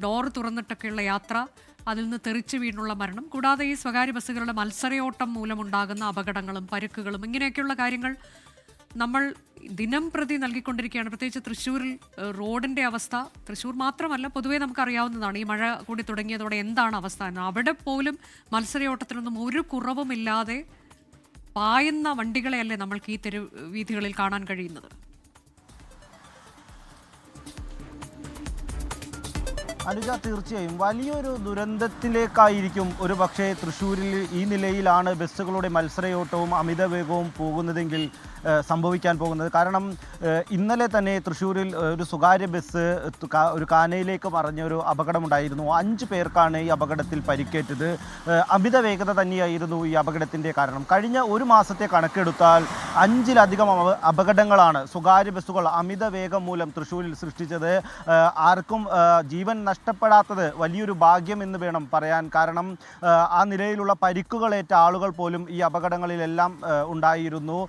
Door തുറന്നിട്ടൊക്കെയുള്ള യാത്ര, അതിൽ നിന്ന് തെറിച്ചു വീണുള്ള മരണം, കൂടാതെ ഈ സ്വകാര്യ ബസ്സുകളുടെ മത്സരയോട്ടം മൂലമുണ്ടാകുന്ന അപകടങ്ങളും പരിക്കുകളും ഇങ്ങനെയൊക്കെയുള്ള കാര്യങ്ങൾ നമ്മൾ ദിനം പ്രതി നൽകിക്കൊണ്ടിരിക്കുകയാണ്. പ്രത്യേകിച്ച് തൃശ്ശൂരിൽ റോഡിൻ്റെ അവസ്ഥ, തൃശ്ശൂർ മാത്രമല്ല പൊതുവേ നമുക്കറിയാവുന്നതാണ്. ഈ മഴ കൂടി തുടങ്ങിയതോടെ എന്താണ് അവസ്ഥ എന്ന്. അവിടെ പോലും മത്സരയോട്ടത്തിനൊന്നും ഒരു കുറവുമില്ലാതെ പായുന്ന വണ്ടികളെയല്ലേ നമ്മൾക്ക് ഈ വീഥികളിൽ കാണാൻ കഴിയുന്നത്. അനുജ, തീർച്ചയായും വലിയൊരു ദുരന്തത്തിലേക്കായിരിക്കും ഒരു പക്ഷേ തൃശ്ശൂരിൽ ഈ നിലയിലാണ് ബസ്സുകളുടെ മത്സരയോട്ടവും അമിതവേഗവും പോകുന്നതെങ്കിൽ സംഭവിക്കാൻ പോകുന്നത്. കാരണം ഇന്നലെ തന്നെ തൃശ്ശൂരിൽ ഒരു സ്വകാര്യ ബസ് ഒരു കാനയിലേക്ക് മറിഞ്ഞൊരു അപകടമുണ്ടായിരുന്നു. 5 പേർക്കാണ് ഈ അപകടത്തിൽ പരിക്കേറ്റത്. അമിത വേഗത തന്നെയായിരുന്നു ഈ അപകടത്തിൻ്റെ കാരണം. കഴിഞ്ഞ ഒരു മാസത്തെ കണക്കെടുത്താൽ 5-ലധികം അപകടങ്ങളാണ് സ്വകാര്യ ബസ്സുകൾ അമിത വേഗം മൂലം തൃശ്ശൂരിൽ സൃഷ്ടിച്ചത്. ആർക്കും ജീവൻ നഷ്ടപ്പെടാത്തത് വലിയൊരു ഭാഗ്യം എന്ന് വേണം പറയാൻ. കാരണം ആ നിലയിലുള്ള പരിക്കുകളേറ്റ ആളുകൾ പോലും ഈ അപകടങ്ങളിലെല്ലാം ഉണ്ടായിരുന്നു.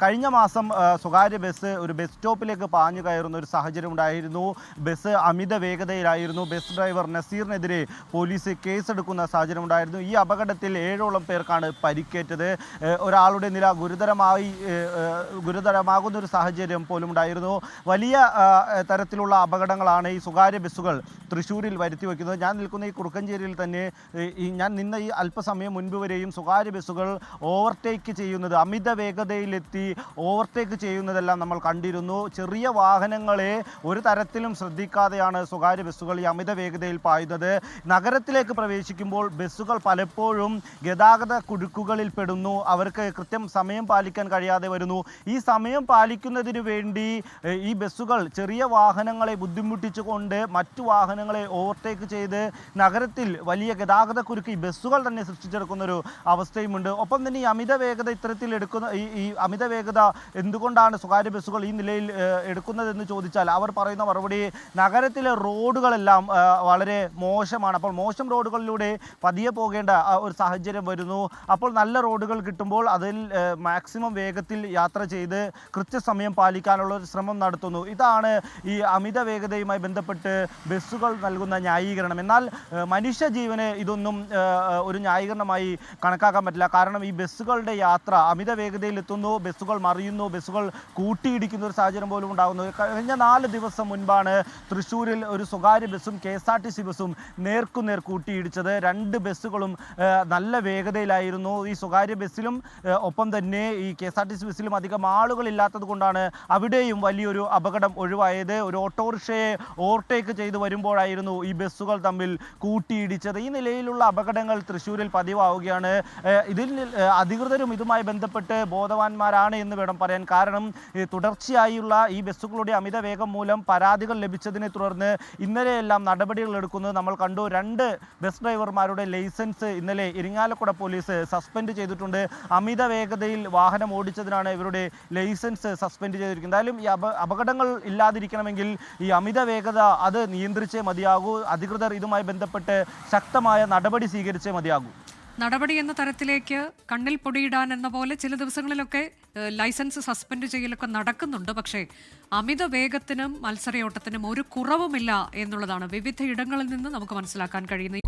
കഴിഞ്ഞ മാസം സ്വകാര്യ ബസ് ഒരു ബസ് സ്റ്റോപ്പിലേക്ക് പാഞ്ഞു കയറുന്ന ഒരു സാഹചര്യം ഉണ്ടായിരുന്നു. ബസ് അമിത വേഗതയിലായിരുന്നു. ബസ് ഡ്രൈവർ നസീറിനെതിരെ പോലീസ് കേസെടുക്കുന്ന സാഹചര്യം ഉണ്ടായിരുന്നു. ഈ അപകടത്തിൽ 7ഓളം പേർക്കാണ് പരിക്കേറ്റത്. ഒരാളുടെ നില ഗുരുതരമാകുന്ന ഒരു സാഹചര്യം പോലും ഉണ്ടായിരുന്നു. വലിയ തരത്തിലുള്ള അപകടങ്ങളാണ് ഈ സ്വകാര്യ ബസ്സുകൾ തൃശ്ശൂരിൽ വരുത്തി വയ്ക്കുന്നത്. ഞാൻ നിൽക്കുന്ന ഈ കുറുക്കഞ്ചേരിയിൽ തന്നെ ഞാൻ നിന്ന ഈ അല്പസമയം മുൻപ് വരെയും സ്വകാര്യ ബസ്സുകൾ ഓവർടേക്ക് ചെയ്യുന്നത്, അമിത വേഗതയിലെത്തി ഓവർടേക്ക് ചെയ്യുന്നതെല്ലാം നമ്മൾ കണ്ടിരുന്നു. ചെറിയ വാഹനങ്ങളെ ഒരു തരത്തിലും ശ്രദ്ധിക്കാതെയാണ് സ്വകാര്യ ബസ്സുകൾ ഈ അമിത വേഗതയിൽ പായുന്നത്. നഗരത്തിലേക്ക് പ്രവേശിക്കുമ്പോൾ ബസ്സുകൾ പലപ്പോഴും ഗതാഗത കുരുക്കുകളിൽ പെടുന്നു. അവർക്ക് കൃത്യം സമയം പാലിക്കാൻ കഴിയാതെ വരുന്നു. ഈ സമയം പാലിക്കുന്നതിന് വേണ്ടി ഈ ബസ്സുകൾ ചെറിയ വാഹനങ്ങളെ ബുദ്ധിമുട്ടിച്ചുകൊണ്ട് മറ്റു വാഹനങ്ങളെ ഓവർടേക്ക് ചെയ്ത് നഗരത്തിൽ വലിയ ഗതാഗത കുരുക്ക് ഈ ബസ്സുകൾ തന്നെ സൃഷ്ടിച്ചെടുക്കുന്നൊരു അവസ്ഥയുമുണ്ട്. ഒപ്പം തന്നെ ഈ അമിത വേഗത ഇത്തരത്തിൽ എടുക്കുന്ന ഈ അമിത വേഗത എന്തുകൊണ്ടാണ് സ്വകാര്യ ബസ്സുകൾ ഈ നിലയിൽ എടുക്കുന്നതെന്ന് ചോദിച്ചാൽ അവർ പറയുന്ന മറുപടി, നഗരത്തിലെ റോഡുകളെല്ലാം വളരെ മോശമാണ്. അപ്പോൾ മോശം റോഡുകളിലൂടെ പതിയെ പോകേണ്ട ഒരു സാഹചര്യം വരുന്നു. അപ്പോൾ നല്ല റോഡുകൾ കിട്ടുമ്പോൾ അതിൽ മാക്സിമം വേഗത്തിൽ യാത്ര ചെയ്ത് കൃത്യസമയം പാലിക്കാനുള്ള ഒരു ശ്രമം നടത്തുന്നു. ഇതാണ് ഈ അമിത വേഗതയുമായി ബന്ധപ്പെട്ട് ബസ്സുകൾ നൽകുന്ന ന്യായീകരണം. എന്നാൽ മനുഷ്യജീവന് ഇതൊന്നും ഒരു ന്യായീകരണമായി കണക്കാക്കാൻ പറ്റില്ല. കാരണം ഈ ബസ്സുകളുടെ യാത്ര അമിത വേഗതയിലെത്തുന്നു, ബസ്സുകൾ മറിയുന്നു, ബസ്സുകൾ കൂട്ടിയിടിക്കുന്ന ഒരു സാഹചര്യം പോലും ഉണ്ടാകുന്നു. കഴിഞ്ഞ 4 ദിവസം മുൻപാണ് തൃശ്ശൂരിൽ ഒരു സ്വകാര്യ ബസ്സും KSRTC ബസ്സും നേർക്കുനേർ കൂട്ടിയിടിച്ചത്. 2 ബസ്സുകളും നല്ല വേഗതയിലായിരുന്നു. ഈ സ്വകാര്യ ബസ്സിലും ഒപ്പം തന്നെ ഈ KSRTC ബസ്സിലും അധികം ആളുകളില്ലാത്തത് കൊണ്ടാണ് അവിടെയും വലിയൊരു അപകടം ഒഴിവായത്. ഒരു ഓട്ടോറിക്ഷയെ ഓവർടേക്ക് ചെയ്ത് വരുമ്പോഴായിരുന്നു ഈ ബസ്സുകൾ തമ്മിൽ കൂട്ടിയിടിച്ചത്. ഈ നിലയിലുള്ള അപകടങ്ങൾ തൃശ്ശൂരിൽ പതിവാവുകയാണ്. ഇതിൽ അധികൃതരും ഇതുമായി ബന്ധപ്പെട്ട് ബോധവാന്മാരാണ് എന്ന് വേണം പറയാൻ. കാരണം തുടർച്ചയായുള്ള ഈ ബസ്സുകളുടെ അമിത വേഗം മൂലം പരാതികൾ ലഭിച്ചതിനെ തുടർന്ന് ഇന്നലെയെല്ലാം നടപടികൾ എടുക്കുന്നത് നമ്മൾ കണ്ടു. 2 ബസ് ഡ്രൈവർമാരുടെ ലൈസൻസ് ഇന്നലെ ഇരിങ്ങാലക്കുട പോലീസ് സസ്പെൻഡ് ചെയ്തിട്ടുണ്ട്. അമിത വേഗതയിൽ വാഹനം ഓടിച്ചതിനാണ് ഇവരുടെ ലൈസൻസ് സസ്പെൻഡ് ചെയ്തിരിക്കുന്നത്. എന്തായാലും ഈ അപകടങ്ങൾ ഇല്ലാതിരിക്കണമെങ്കിൽ ഈ അമിത വേഗത അത് നിയന്ത്രിച്ചേ മതിയാകൂ. അധികൃതർ ഇതുമായി ബന്ധപ്പെട്ട് ശക്തമായ നടപടി സ്വീകരിച്ചേ മതിയാകൂ. നടപടി എന്ന തരത്തിലേക്ക് കണ്ണിൽ പൊടിയിടാൻ എന്ന പോലെ ചില ദിവസങ്ങളിലൊക്കെ ലൈസൻസ് സസ്പെൻഡ് ചെയ്യലൊക്കെ നടക്കുന്നുണ്ട്. പക്ഷേ അമിത വേഗത്തിനും മത്സരയോട്ടത്തിനും ഒരു കുറവുമില്ല എന്നുള്ളതാണ് വിവിധ ഇടങ്ങളിൽ നിന്ന് നമുക്ക് മനസ്സിലാക്കാൻ കഴിയുന്നത്.